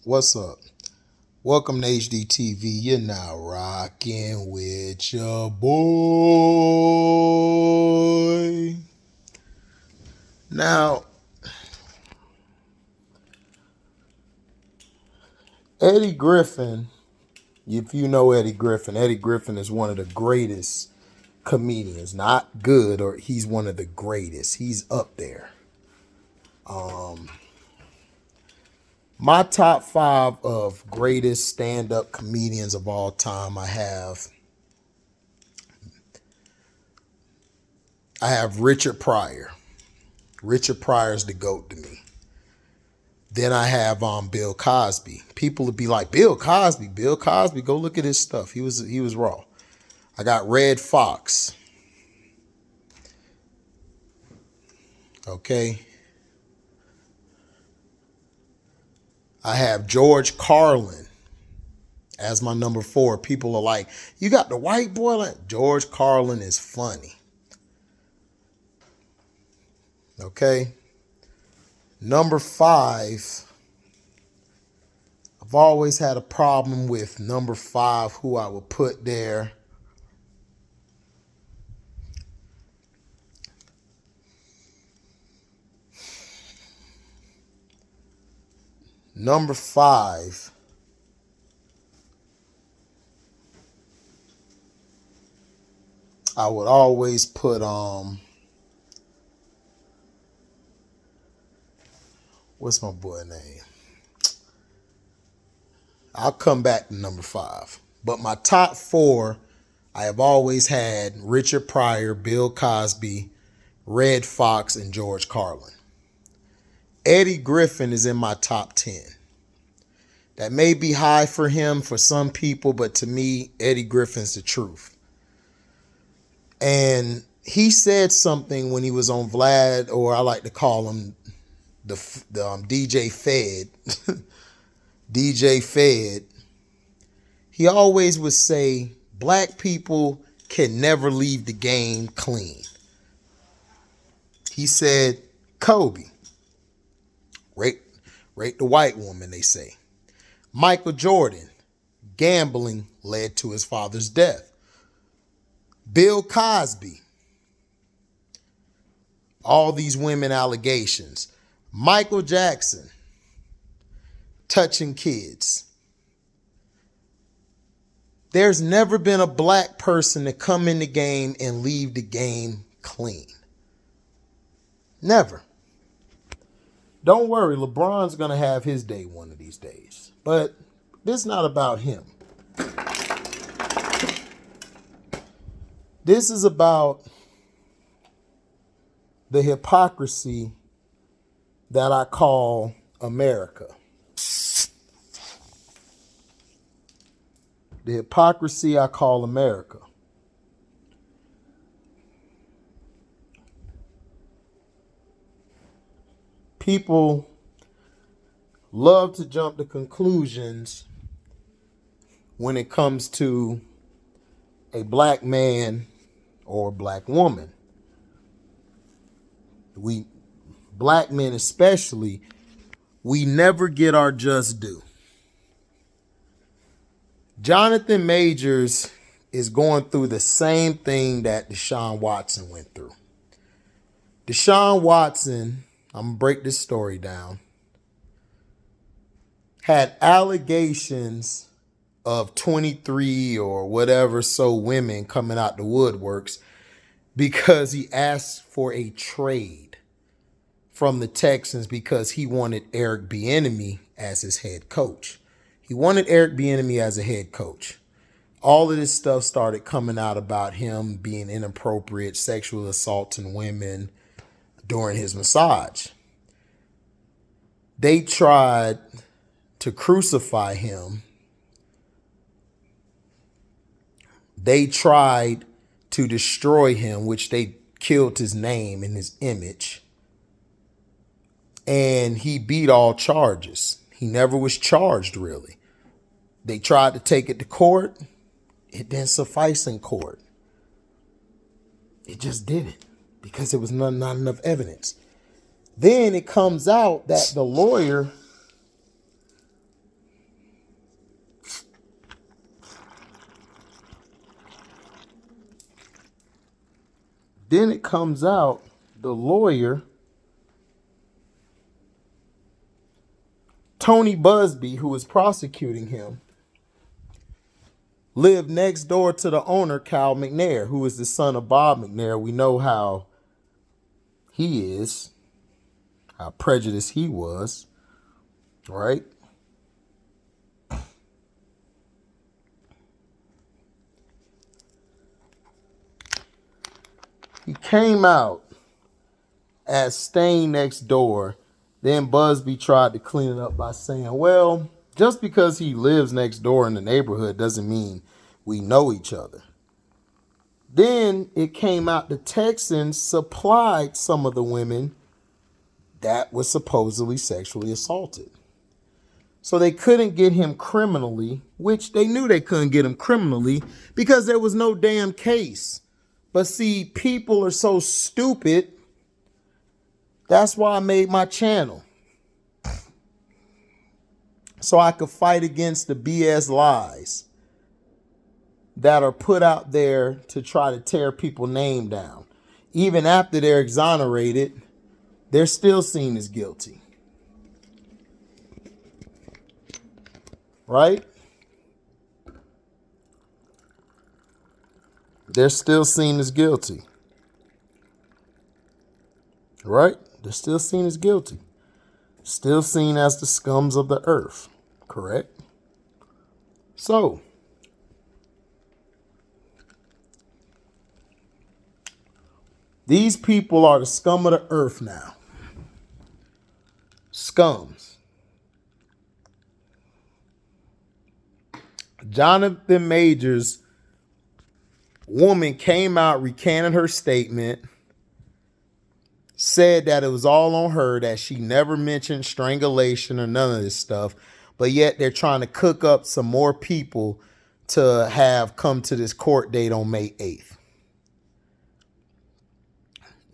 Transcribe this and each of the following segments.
What's up? Welcome to HDiiTV. You're now rocking with your boy. Now, Eddie Griffin, if you know Eddie Griffin is one of the greatest comedians. Not good, or he's one of the greatest. He's up there. My top 5 of greatest stand-up comedians of all time, I have Richard Pryor. Richard Pryor's the GOAT to me. Then I have Bill Cosby. People would be like, Bill Cosby, go look at his stuff. He was raw. I got Red Fox. Okay. I have George Carlin as my number 4. People are like, you got the white boy? Like, George Carlin is funny. Okay. Number 5. I've always had a problem with number 5, who I would put there. Number 5. I would always put what's my boy name? I'll come back to number 5. But my top 4, I have always had Richard Pryor, Bill Cosby, Red Fox, and George Carlin. Eddie Griffin is in my top 10. That may be high for him for some people, but to me, Eddie Griffin's the truth. And he said something when he was on Vlad, or I like to call him the DJ Fed. DJ Fed. He always would say, black people can never leave the game clean. He said, Kobe raped the white woman, they say. Michael Jordan, gambling led to his father's death. Bill Cosby, all these women allegations. Michael Jackson, touching kids. There's never been a black person to come in the game and leave the game clean. Never. Don't worry, LeBron's going to have his day one of these days. But this is not about him. This is about the hypocrisy that I call America. The hypocrisy I call America. People love to jump to conclusions when it comes to a black man or a black woman. We, black men especially, we never get our just due. Jonathan Majors is going through the same thing that Deshaun Watson went through. Deshaun Watson, I'm going to break this story down, had allegations of 23 or whatever so women coming out the woodworks because he asked for a trade from the Texans because he wanted Eric Bieniemy as his head coach. He wanted Eric Bieniemy as a head coach. All of this stuff started coming out about him being inappropriate, sexual assaulting women during his massage. They tried to crucify him. They tried to destroy him, which they killed his name and his image. And he beat all charges. He never was charged, really. They tried to take it to court. It didn't suffice in court. It just didn't, because there was not enough evidence. Then it comes out that the lawyer Then it comes out the lawyer, Tony Busby, who was prosecuting him, lived next door to the owner, Cal McNair, who is the son of Bob McNair. We know how he is, how prejudiced he was, right? He came out as staying next door. Then Busby tried to clean it up by saying, well, just because he lives next door in the neighborhood doesn't mean we know each other. Then it came out the Texans supplied some of the women that was supposedly sexually assaulted. So they couldn't get him criminally, which they knew they couldn't get him criminally because there was no damn case. But see, people are so stupid. That's why I made my channel. So I could fight against the BS lies that are put out there to try to tear people's name down. Even after they're exonerated, they're still seen as guilty. Right? They're still seen as guilty. Right? They're still seen as guilty. Still seen as the scums of the earth. Correct? So, these people are the scum of the earth now. Scums. Jonathan Majors' woman came out, recanted her statement, said that it was all on her, that she never mentioned strangulation or none of this stuff, but yet they're trying to cook up some more people to have come to this court date on May 8th.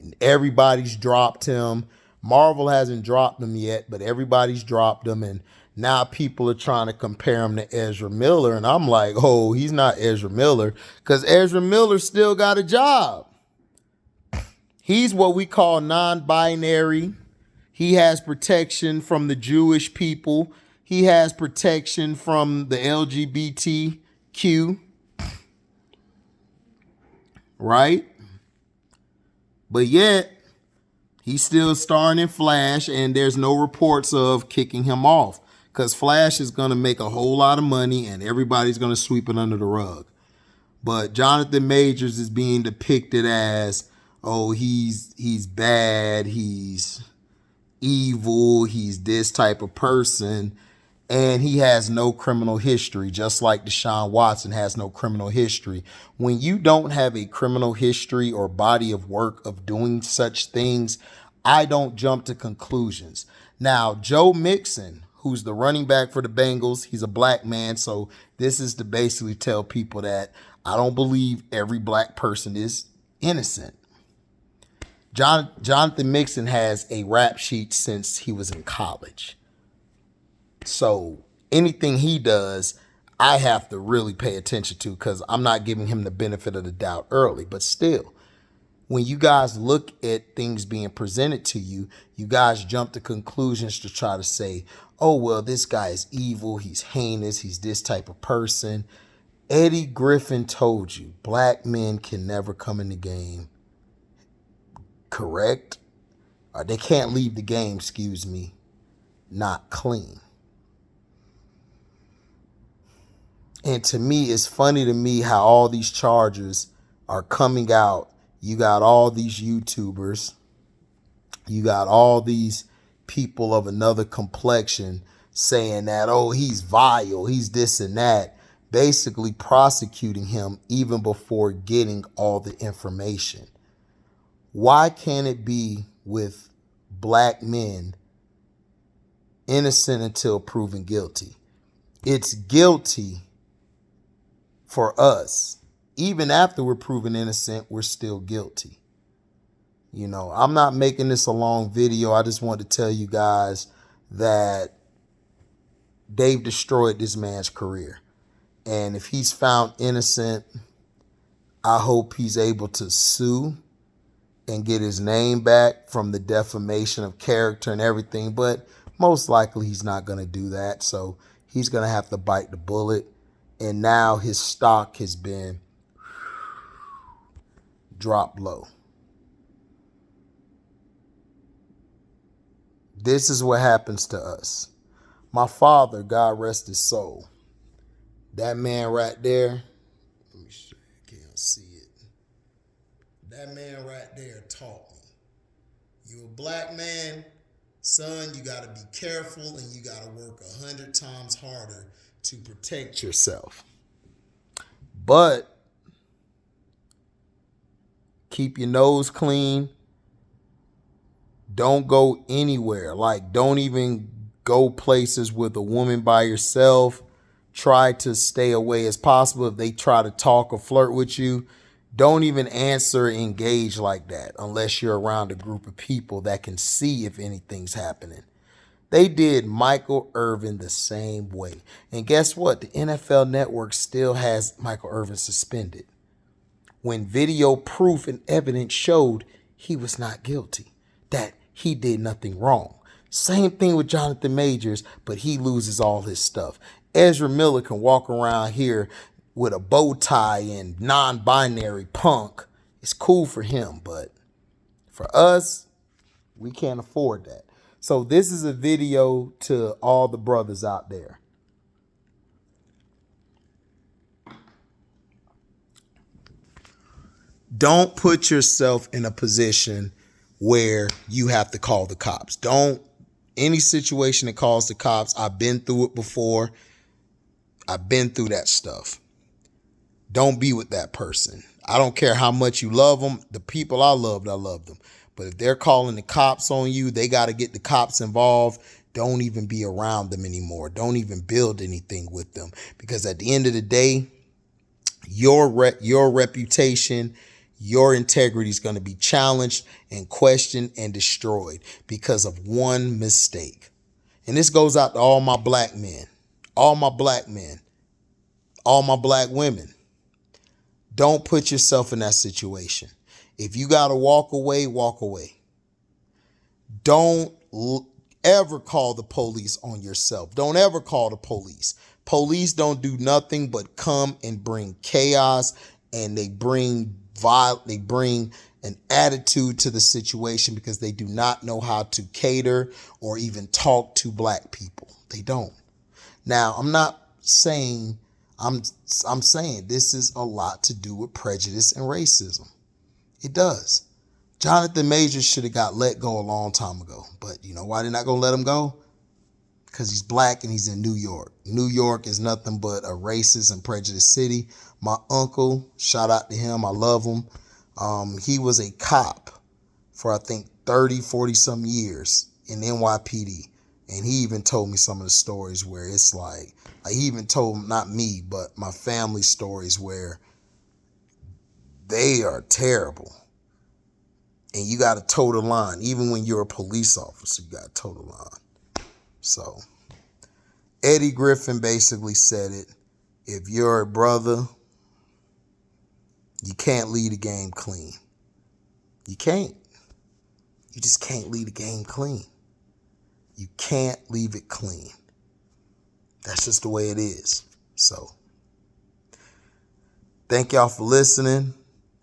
And everybody's dropped him. Marvel hasn't dropped him yet, but everybody's dropped him, and now people are trying to compare him to Ezra Miller, and I'm like, oh, he's not Ezra Miller, because Ezra Miller still got a job. He's what we call non-binary. He has protection from the Jewish people. He has protection from the LGBTQ. Right? But yet, he's still starring in Flash, and there's no reports of kicking him off, because Flash is going to make a whole lot of money, and everybody's going to sweep it under the rug. But Jonathan Majors is being depicted as, oh, he's bad, he's evil, he's this type of person, and he has no criminal history, just like Deshaun Watson has no criminal history. When you don't have a criminal history or body of work of doing such things, I don't jump to conclusions. Now, Joe Mixon, who's the running back for the Bengals, he's a black man, so this is to basically tell people that I don't believe every black person is innocent. Jonathan Mixon has a rap sheet since he was in college. So anything he does, I have to really pay attention to, because I'm not giving him the benefit of the doubt early. But still, when you guys look at things being presented to you, you guys jump to conclusions to try to say, oh, well, this guy is evil, he's heinous, he's this type of person. Eddie Griffin told you, black men can never come in the game. Correct? Or they can't leave the game, not clean. And to me, it's funny to me how all these charges are coming out. You got all these YouTubers. You got all these people of another complexion saying that, oh, he's vile, he's this and that, basically prosecuting him even before getting all the information. Why can't it be with black men innocent until proven guilty? It's guilty for us. Even after we're proven innocent, we're still guilty. You know, I'm not making this a long video. I just want to tell you guys that they've destroyed this man's career. And if he's found innocent, I hope he's able to sue and get his name back from the defamation of character and everything, but most likely he's not going to do that. So he's going to have to bite the bullet. And now his stock has been dropped low. This is what happens to us. My father, God rest his soul, that man right there, let me show you, can't see it. That man right there taught me. You a black man, son, you got to be careful and you got to work 100 times harder to protect yourself. But keep your nose clean. Don't go anywhere. Like, don't even go places with a woman by yourself. Try to stay away as possible. If they try to talk or flirt with you, don't even answer, engage like that unless you're around a group of people that can see if anything's happening. They did Michael Irvin the same way. And guess what? The NFL Network still has Michael Irvin suspended when video proof and evidence showed he was not guilty, that he did nothing wrong. Same thing with Jonathan Majors, but he loses all his stuff. Ezra Miller can walk around here with a bow tie and non-binary punk. It's cool for him, but for us, we can't afford that. So this is a video to all the brothers out there. Don't put yourself in a position where you have to call the cops. Don't, any situation that calls the cops, I've been through it before. I've been through that stuff. Don't be with that person. I don't care how much you love them. The people I loved them. But if they're calling the cops on you, they got to get the cops involved. Don't even be around them anymore. Don't even build anything with them. Because at the end of the day, your reputation, your integrity is going to be challenged and questioned and destroyed because of one mistake. And this goes out to all my black men, all my black men, all my black women. Don't put yourself in that situation. If you got to walk away, walk away. Don't ever call the police on yourself. Don't ever call the police. Police don't do nothing but come and bring chaos, and they bring an attitude to the situation because they do not know how to cater or even talk to black people. They don't. Now, I'm not saying, I'm saying this is a lot to do with prejudice and racism. It does. Jonathan Majors should have got let go a long time ago. But you know why they're not going to let him go? Because he's black and he's in New York. New York is nothing but a racist and prejudiced city. My uncle, shout out to him, I love him. He was a cop for, I think, 30, 40 some years in NYPD. And he even told me some of the stories where it's like he even told, not me, but my family stories where they are terrible. And you got to toe the line. Even when you're a police officer, you got to toe the line. So Eddie Griffin basically said it. If you're a brother, you can't lead a game clean. You can't. You just can't lead a game clean. You can't leave it clean. That's just the way it is. So thank y'all for listening.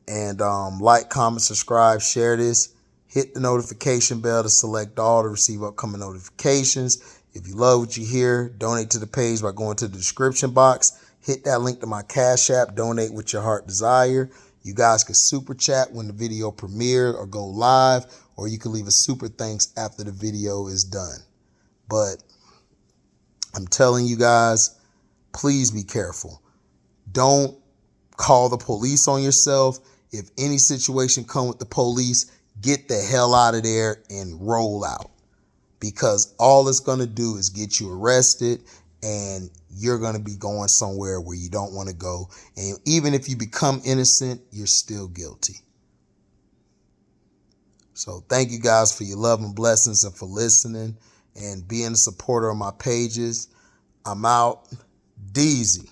And like, comment, subscribe, share this. Hit the notification bell to select all to receive upcoming notifications. If you love what you hear, donate to the page by going to the description box. Hit that link to my Cash App. Donate with your heart desire. You guys can super chat when the video premiered or go live, or you can leave a super thanks after the video is done. But I'm telling you guys, please be careful. Don't call the police on yourself. If any situation come with the police, get the hell out of there and roll out. Because all it's going to do is get you arrested, and you're going to be going somewhere where you don't want to go. And even if you become innocent, you're still guilty. So thank you guys for your love and blessings and for listening and being a supporter of my pages. I'm out. Deezy.